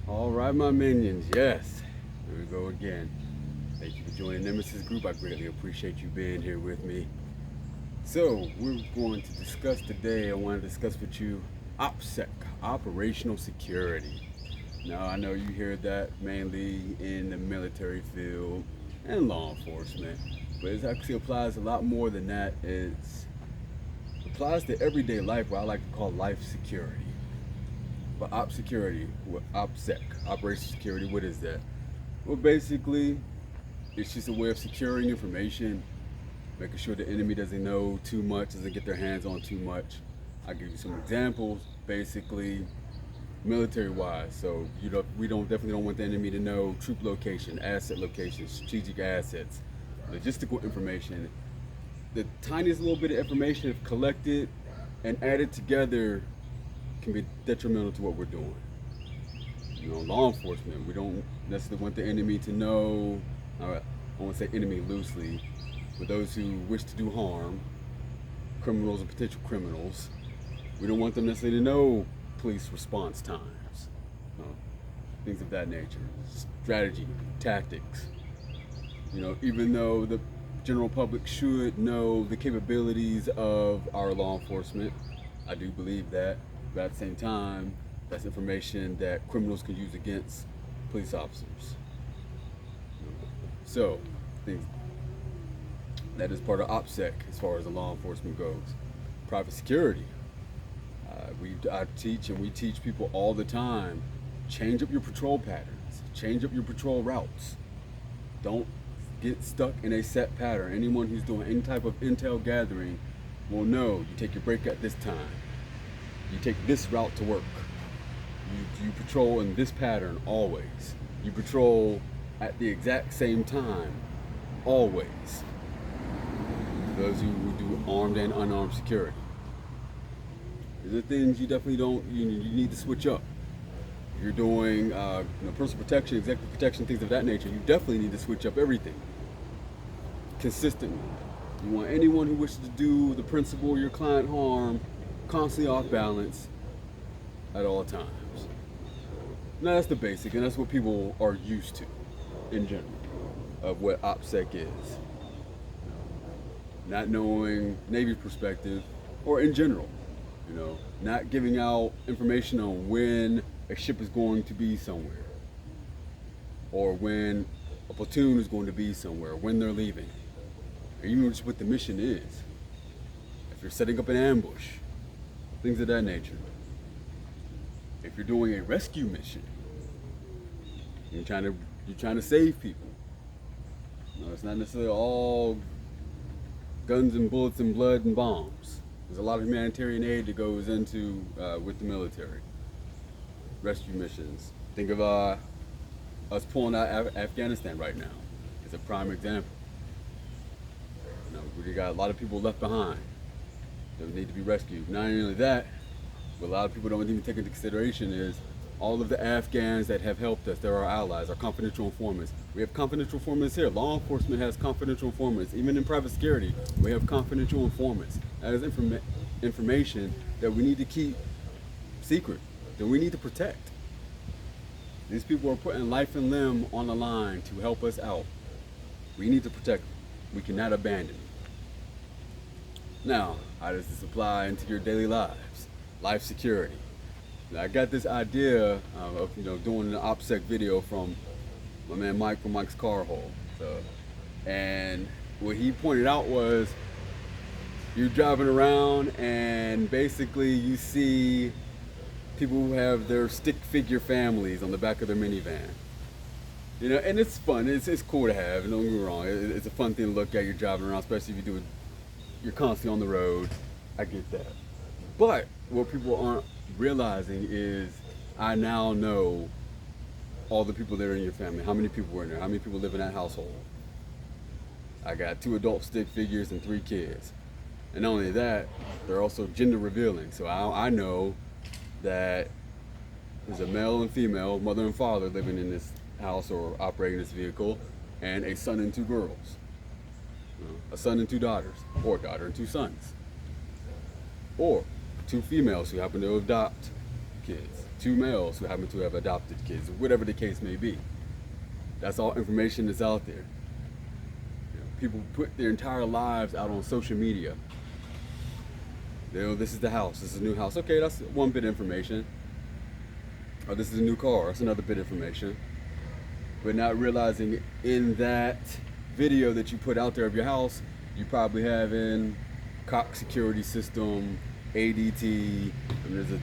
All right, my minions. Yes, here we go again. Thank you for joining Nemesis Group. I greatly appreciate you being here with me. So, we're going to discuss today, I want to discuss with you OPSEC, Operational Security. Now, I know you hear that mainly in the military field and law enforcement, but it actually applies a lot more than that. It applies to everyday life, what I like to call life security. But op security, OPSEC, operational security, what is that? Well, basically, it's just a way of securing information, making sure the enemy doesn't know too much, doesn't get their hands on too much. I'll give you some examples, basically, military-wise. So we definitely don't want the enemy to know troop location, asset location, strategic assets, logistical information. The tiniest little bit of information, if collected and added together, can be detrimental to what we're doing. Law enforcement, we don't necessarily want the enemy to know, I won't say enemy loosely, but those who wish to do harm, criminals and potential criminals, we don't want them necessarily to know police response times, things of that nature, strategy, tactics. Even though the general public should know the capabilities of our law enforcement, I do believe that. But at the same time, that's information that criminals can use against police officers. So, things that is part of OPSEC as far as the law enforcement goes. Private security. I teach and we teach people all the time, change up your patrol patterns, change up your patrol routes. Don't get stuck in a set pattern. Anyone who's doing any type of intel gathering will know you take your break at this time. You take this route to work. You patrol in this pattern always. You patrol at the exact same time always. Those who do armed and unarmed security. These are things you definitely you need to switch up. If you're doing personal protection, executive protection, things of that nature, you definitely need to switch up everything consistently. You want anyone who wishes to do the principal, your client harm, constantly off balance at all times. Now that's the basic, and that's what people are used to in general of what OPSEC is. Not knowing Navy perspective, or in general, not giving out information on when a ship is going to be somewhere, or when a platoon is going to be somewhere, when they're leaving, or even just what the mission is. If you're setting up an ambush, things of that nature. If you're doing a rescue mission, you're trying to save people. It's not necessarily all guns and bullets and blood and bombs. There's a lot of humanitarian aid that goes into with the military. Rescue missions. Think of us pulling out Afghanistan right now. It's a prime example. We got a lot of people left behind that need to be rescued. Not only that, what a lot of people don't even take into consideration is all of the Afghans that have helped us. They're our allies, our confidential informants. We have confidential informants here. Law enforcement has confidential informants. Even in private security, we have confidential informants. That is information that we need to keep secret, that we need to protect. These people are putting life and limb on the line to help us out. We need to protect them. We cannot abandon them. Now, how does this apply into your daily lives? Life security. Now, I got this idea of doing an OPSEC video from my man Mike from Mike's Car Hole. And what he pointed out was you're driving around and basically you see people who have their stick figure families on the back of their minivan. And it's fun. It's cool to have. Don't get me wrong. It's a fun thing to look at. You're driving around, especially if you're constantly on the road. I get that. But what people aren't realizing is I now know all the people that are in your family. How many people were in there? How many people live in that household? I got 2 adult stick figures and 3 kids. And not only that, they're also gender revealing. So I know that there's a male and female, mother and father living in this house or operating this vehicle, and a son and 2 girls. A son and 2 daughters, or a daughter and 2 sons. Or 2 females who happen to adopt kids. two males who happen to have adopted kids, whatever the case may be. That's all information that's out there. People put their entire lives out on social media. This is the house. This is a new house. Okay, that's one bit of information. Or this is a new car. That's another bit of information. But not realizing in that video that you put out there of your house, you probably have in Cox security system, ADT, and there's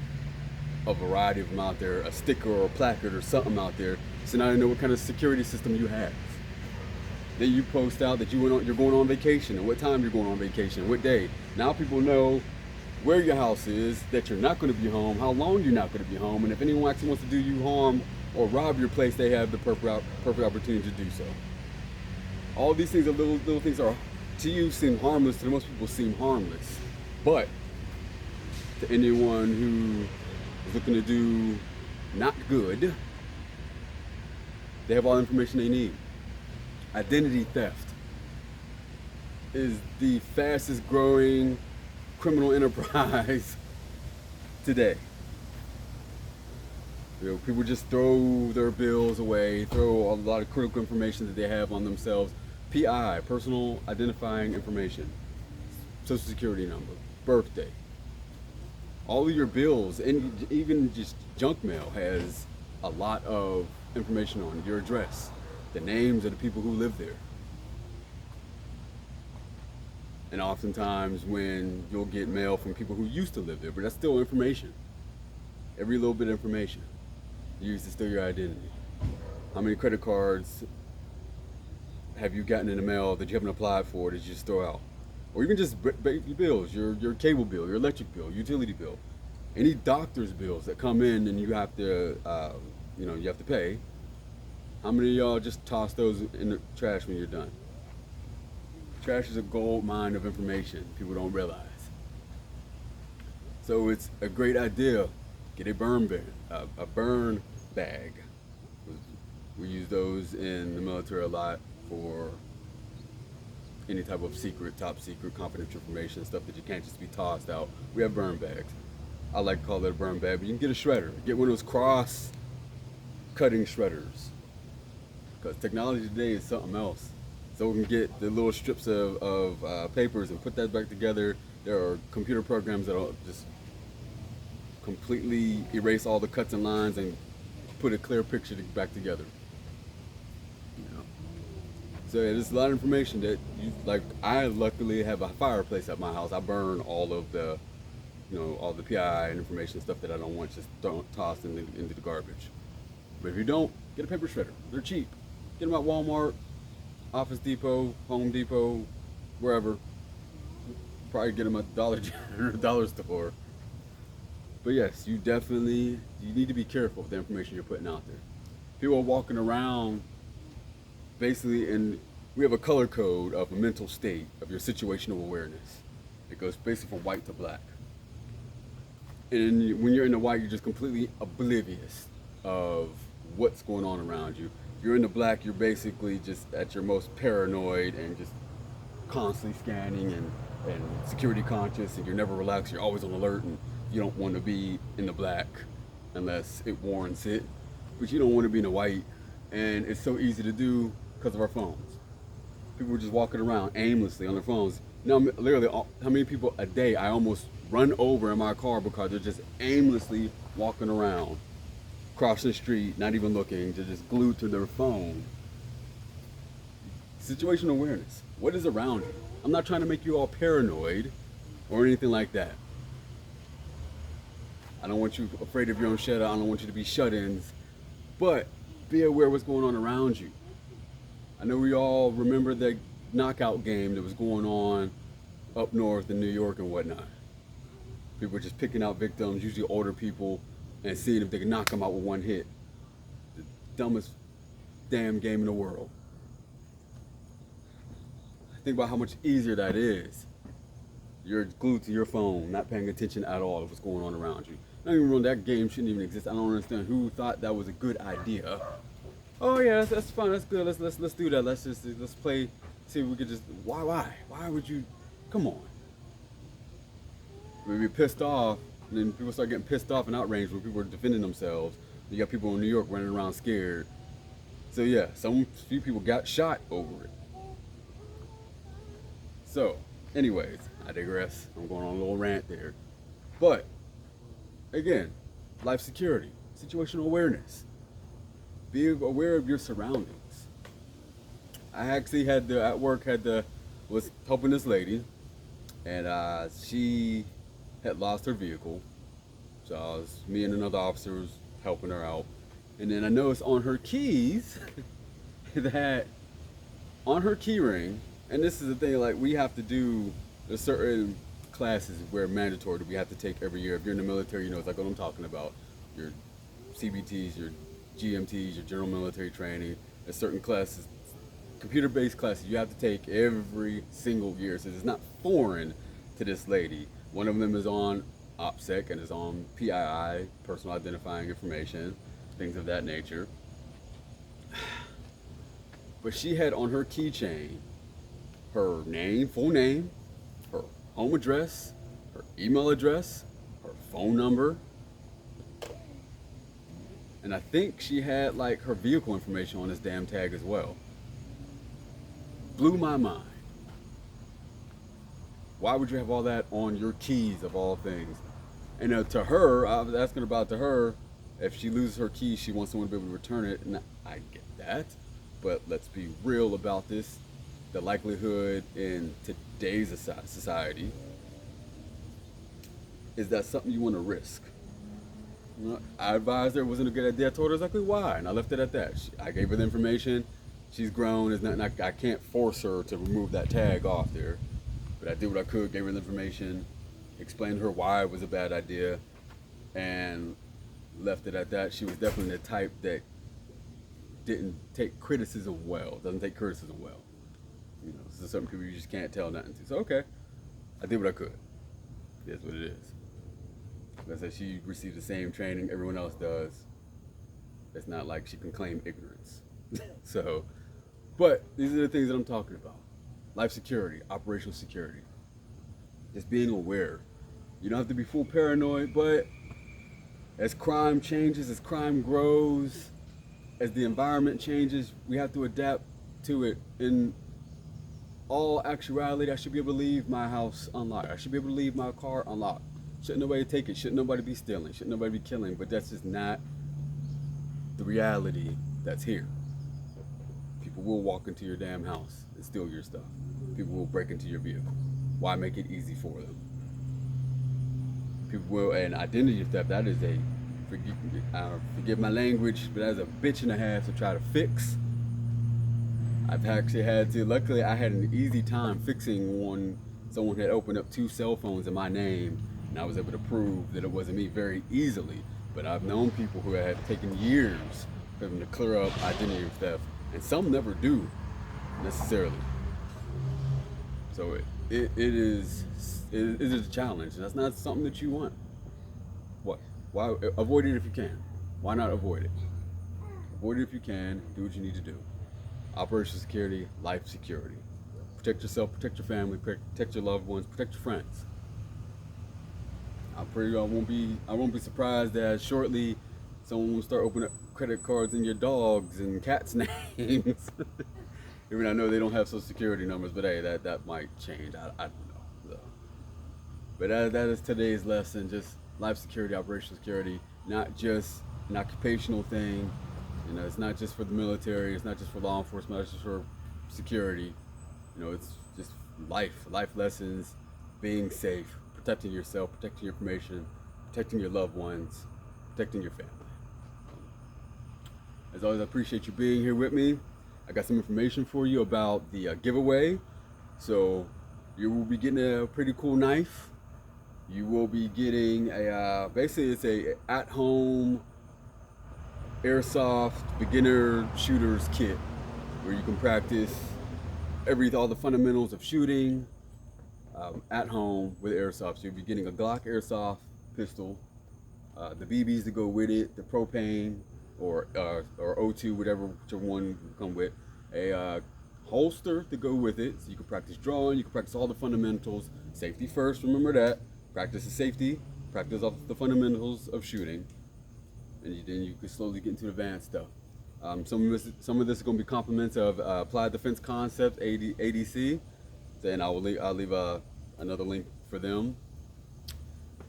a variety of them out there, a sticker or a placard or something out there. So now you know what kind of security system you have. Then you post out that you're going on vacation and what time you're going on vacation, what day. Now people know where your house is, that you're not going to be home, how long you're not going to be home, and if anyone actually wants to do you harm or rob your place, they have the perfect opportunity to do so. All these things are little things are, to you, seem harmless. To most people, seem harmless. But to anyone who is looking to do not good, they have all the information they need. Identity theft is the fastest growing criminal enterprise today. People just throw their bills away, throw a lot of critical information that they have on themselves. PI, personal identifying information, social security number, birthday. All of your bills, and even just junk mail, has a lot of information on it. Your address, the names of the people who live there. And oftentimes when you'll get mail from people who used to live there, but that's still information. Every little bit of information used to steal your identity. How many credit cards have you gotten in the mail that you haven't applied for that you just throw out? Or even just your bills, your cable bill, your electric bill, utility bill, any doctor's bills that come in and you have to, you have to pay. How many of y'all just toss those in the trash when you're done? Trash is a gold mine of information people don't realize. So it's a great idea. Get a burn bag. We use those in the military a lot for any type of secret, top secret, confidential information, stuff that you can't just be tossed out. We have burn bags. I like to call it a burn bag, but you can get a shredder. Get one of those cross-cutting shredders. Because technology today is something else. So we can get the little strips of papers and put that back together. There are computer programs that'll just completely erase all the cuts and lines and put a clear picture back together. So yeah, there's a lot of information that I luckily have a fireplace at my house. I burn all of the, all the PI and information, stuff that I don't want just tossed into the garbage. But if you don't, get a paper shredder. They're cheap. Get them at Walmart, Office Depot, Home Depot, wherever. Probably get them at Dollar General or Dollar Store. But yes, you need to be careful with the information you're putting out there. People are walking around basically, and we have a color code of a mental state of your situational awareness. It goes basically from white to black. And when you're in the white, you're just completely oblivious of what's going on around you. You're in the black, you're basically just at your most paranoid and just constantly scanning and security conscious, and you're never relaxed, you're always on alert, and you don't want to be in the black unless it warrants it. But you don't want to be in the white, and it's so easy to do because of our phones. People are just walking around aimlessly on their phones. Now, literally, how many people a day I almost run over in my car because they're just aimlessly walking around, crossing the street, not even looking, they're just glued to their phone. Situational awareness. What is around you? I'm not trying to make you all paranoid or anything like that. I don't want you afraid of your own shadow. I don't want you to be shut-ins. But be aware of what's going on around you. I know we all remember that knockout game that was going on up north in New York and whatnot. People were just picking out victims, usually older people, and seeing if they could knock them out with one hit. The dumbest damn game in the world. Think about how much easier that is. You're glued to your phone, not paying attention at all to what's going on around you. Not even wrong, that game shouldn't even exist. I don't understand who thought that was a good idea. Oh yeah, that's fun, that's good. Let's do that. Let's play. See if we could just. Why would you? Come on. We'd be pissed off And then people start getting pissed off and outraged when people are defending themselves. You got people in New York running around scared. So yeah, some few people got shot over it. So, anyways, I digress. I'm going on a little rant there. But again, life security, situational awareness. Be aware of your surroundings. I actually at work was helping this lady, and she had lost her vehicle. So me and another officer was helping her out, and then I noticed on her keys that on her key ring, and this is the thing, like we have to do there's certain classes where mandatory that we have to take every year. If you're in the military, you know exactly what I'm talking about. Your CBTs, your GMTs, your general military training. There's certain classes, computer-based classes you have to take every single year. So it's not foreign to this lady. One of them is on OPSEC and is on PII, personal identifying information, things of that nature. But she had on her keychain her name, full name, her home address, her email address, her phone number, and I think she had like her vehicle information on this damn tag as well. Blew my mind. Why would you have all that on your keys of all things? And to her, I was asking about to her, if she loses her keys, she wants someone to be able to return it. And I get that, but let's be real about this. The likelihood in today's society is that something you want to risk. You know, I advised her it wasn't a good idea. I told her exactly why, and I left it at that. I gave her the information. She's grown. It's not, I can't force her to remove that tag off there, but I did what I could. Gave her the information, explained to her why it was a bad idea, and left it at that. She was definitely the type that didn't take criticism well. Doesn't take criticism well. You know, so certain people you just can't tell nothing to. So okay, I did what I could. It is what it is. Like I said, she received the same training everyone else does. It's not like she can claim ignorance. So, but these are the things that I'm talking about. Life security, operational security. Just being aware. You don't have to be full paranoid, but as crime changes, as crime grows, as the environment changes, we have to adapt to it. In all actuality, I should be able to leave my house unlocked. I should be able to leave my car unlocked. Shouldn't nobody take it. Shouldn't nobody be stealing. Shouldn't nobody be killing. But that's just not the reality that's here. People will walk into your damn house and steal your stuff. People will break into your vehicle. Why make it easy for them? People will, and identity theft, that is forgive my language, but that is a bitch and a half to try to fix. I've actually had to, luckily I had an easy time fixing one. Someone had opened up 2 cell phones in my name, and I was able to prove that it wasn't me very easily. But I've known people who have taken years for them to clear up identity theft, and some never do necessarily. So it is a challenge. That's not something that you want. What? Why avoid it if you can? Why not avoid it? Avoid it if you can. Do what you need to do. Operational security, life security. Protect yourself, protect your family, protect your loved ones, protect your friends. I won't be surprised that shortly someone will start opening up credit cards in your dogs and cats' names. Even I know they don't have social security numbers, but hey, that might change. I don't know. So. But that is today's lesson. Just life security, operational security, not just an occupational thing. You know, it's not just for the military. It's not just for law enforcement. It's just for security. You know, it's just life lessons, being safe, protecting yourself, protecting your information, protecting your loved ones, protecting your family. As always, I appreciate you being here with me. I got some information for you about the giveaway. So you will be getting a pretty cool knife. You will be getting basically it's a at-home airsoft beginner shooters kit where you can practice all the fundamentals of shooting at home with airsoft. So you'll be getting a Glock airsoft pistol, the BBs to go with it, the propane or O2, whichever one will come with, a holster to go with it, so you can practice drawing, you can practice all the fundamentals. Safety first, remember that. Practice the safety, practice off the fundamentals of shooting, and then you can slowly get into advanced stuff. Some of this is going to be compliments of Applied Defense Concepts, ADC, and I'll leave another link for them.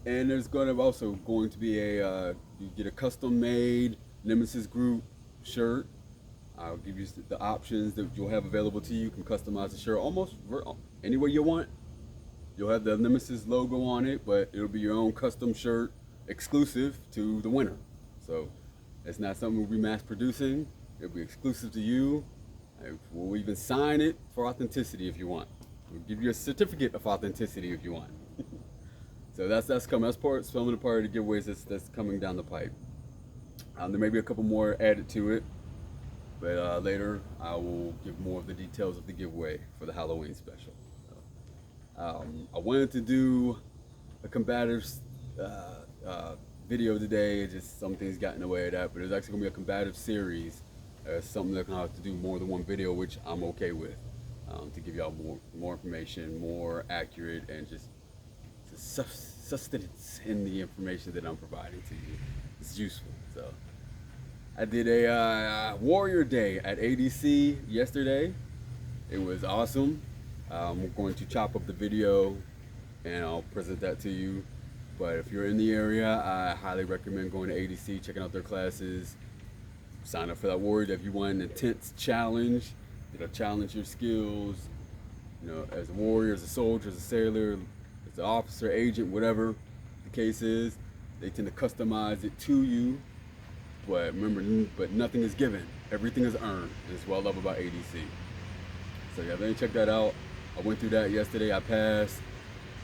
And there's also going to be you get a custom made Nemesis Group shirt. I'll give you the options that you'll have available to you. You can customize the shirt almost any way you want. You'll have the Nemesis logo on it, but it'll be your own custom shirt exclusive to the winner. So it's not something we'll be mass producing. It'll be exclusive to you. We'll even sign it for authenticity if you want. We'll give you a certificate of authenticity if you want. So that's coming. That's some of the part of the giveaways that's coming down the pipe. There may be a couple more added to it, but later I will give more of the details of the giveaway for the Halloween special. I wanted to do a combative video today. Just some things got in the way of that, but it's actually gonna be a combative series. Something that I'm gonna have to do more than one video, which I'm okay with, to give y'all more information, more accurate, and just sustenance in the information that I'm providing to you. It's useful. So I did a Warrior Day at ADC yesterday. It was awesome. I'm going to chop up the video and I'll present that to you. But if you're in the area, I highly recommend going to ADC, checking out their classes. Sign up for that Warrior Day if you want an intense challenge. It'll challenge your skills, as a warrior, as a soldier, as a sailor, as an officer, agent, whatever the case is. They tend to customize it to you. But remember, nothing is given. Everything is earned. That's what I love about ADC. So yeah, let me check that out. I went through that yesterday. I passed.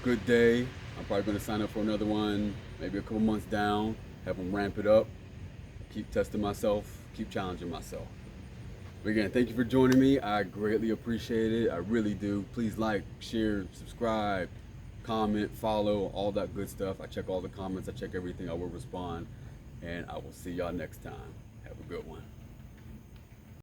Good day. I'm probably going to sign up for another one, maybe a couple months down, have them ramp it up, keep testing myself, keep challenging myself. But again, thank you for joining me. I greatly appreciate it. I really do. Please like, share, subscribe, comment, follow, all that good stuff. I check all the comments. I check everything. I will respond. And I will see y'all next time. Have a good one.